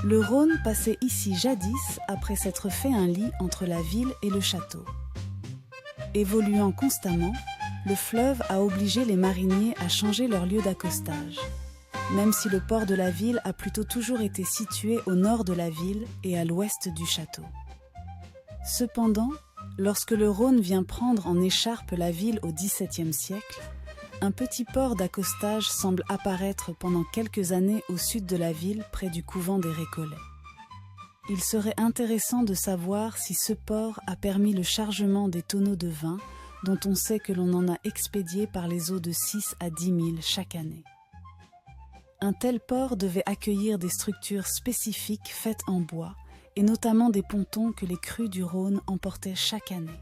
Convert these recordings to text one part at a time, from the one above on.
Le Rhône passait ici jadis après s'être fait un lit entre la ville et le château. Évoluant constamment, le fleuve a obligé les mariniers à changer leur lieu d'accostage, même si le port de la ville a plutôt toujours été situé au nord de la ville et à l'ouest du château. Cependant, lorsque le Rhône vient prendre en écharpe la ville au XVIIe siècle, un petit port d'accostage semble apparaître pendant quelques années au sud de la ville, près du couvent des Récollets. Il serait intéressant de savoir si ce port a permis le chargement des tonneaux de vin, dont on sait que l'on en a expédié par les eaux de 6 à 10 000 chaque année. Un tel port devait accueillir des structures spécifiques faites en bois, et notamment des pontons que les crues du Rhône emportaient chaque année.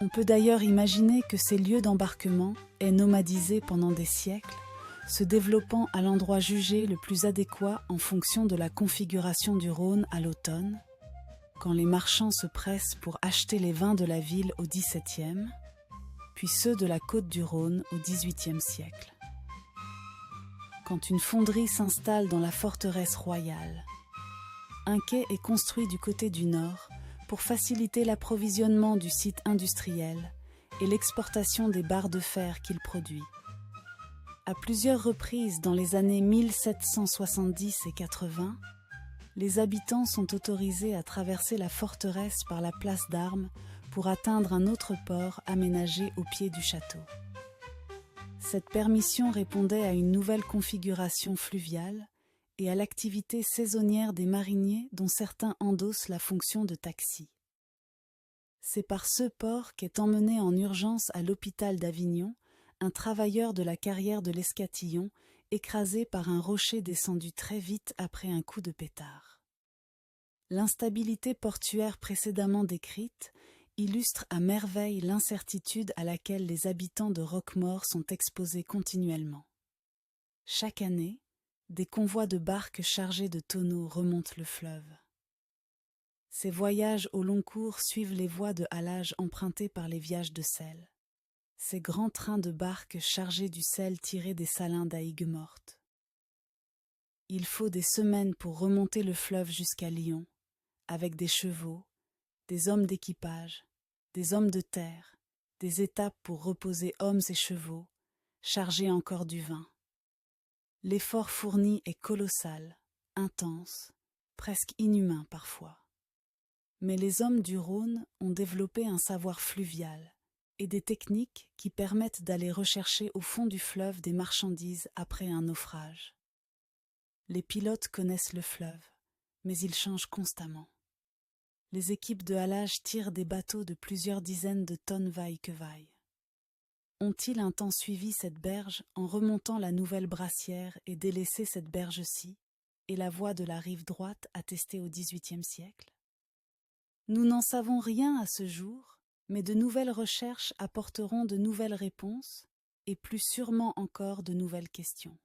On peut d'ailleurs imaginer que ces lieux d'embarquement aient nomadisé pendant des siècles, se développant à l'endroit jugé le plus adéquat en fonction de la configuration du Rhône à l'automne, quand les marchands se pressent pour acheter les vins de la ville au XVIIe, puis ceux de la côte du Rhône au XVIIIe siècle. Quand une fonderie s'installe dans la forteresse royale, un quai est construit du côté du nord pour faciliter l'approvisionnement du site industriel et l'exportation des barres de fer qu'il produit. À plusieurs reprises dans les années 1770 et 80, les habitants sont autorisés à traverser la forteresse par la place d'Armes pour atteindre un autre port aménagé au pied du château. Cette permission répondait à une nouvelle configuration fluviale et à l'activité saisonnière des mariniers dont certains endossent la fonction de taxi. C'est par ce port qu'est emmené en urgence à l'hôpital d'Avignon un travailleur de la carrière de l'Escatillon écrasé par un rocher descendu très vite après un coup de pétard. L'instabilité portuaire précédemment décrite illustre à merveille l'incertitude à laquelle les habitants de Roquemaure sont exposés continuellement. Chaque année, des convois de barques chargées de tonneaux remontent le fleuve. Ces voyages au long cours suivent les voies de halage empruntées par les viages de sel. Ces grands trains de barques chargés du sel tiré des salins d'Aigues Mortes. Il faut des semaines pour remonter le fleuve jusqu'à Lyon, avec des chevaux, des hommes d'équipage, des hommes de terre, des étapes pour reposer hommes et chevaux, chargés encore du vin. L'effort fourni est colossal, intense, presque inhumain parfois. Mais les hommes du Rhône ont développé un savoir fluvial et des techniques qui permettent d'aller rechercher au fond du fleuve des marchandises après un naufrage. Les pilotes connaissent le fleuve, mais ils changent constamment. Les équipes de halage tirent des bateaux de plusieurs dizaines de tonnes vaille que vaille. Ont-ils un temps suivi cette berge en remontant la nouvelle brassière et délaissé cette berge-ci et la voie de la rive droite attestée au XVIIIe siècle? Nous n'en savons rien à ce jour, mais de nouvelles recherches apporteront de nouvelles réponses et plus sûrement encore de nouvelles questions.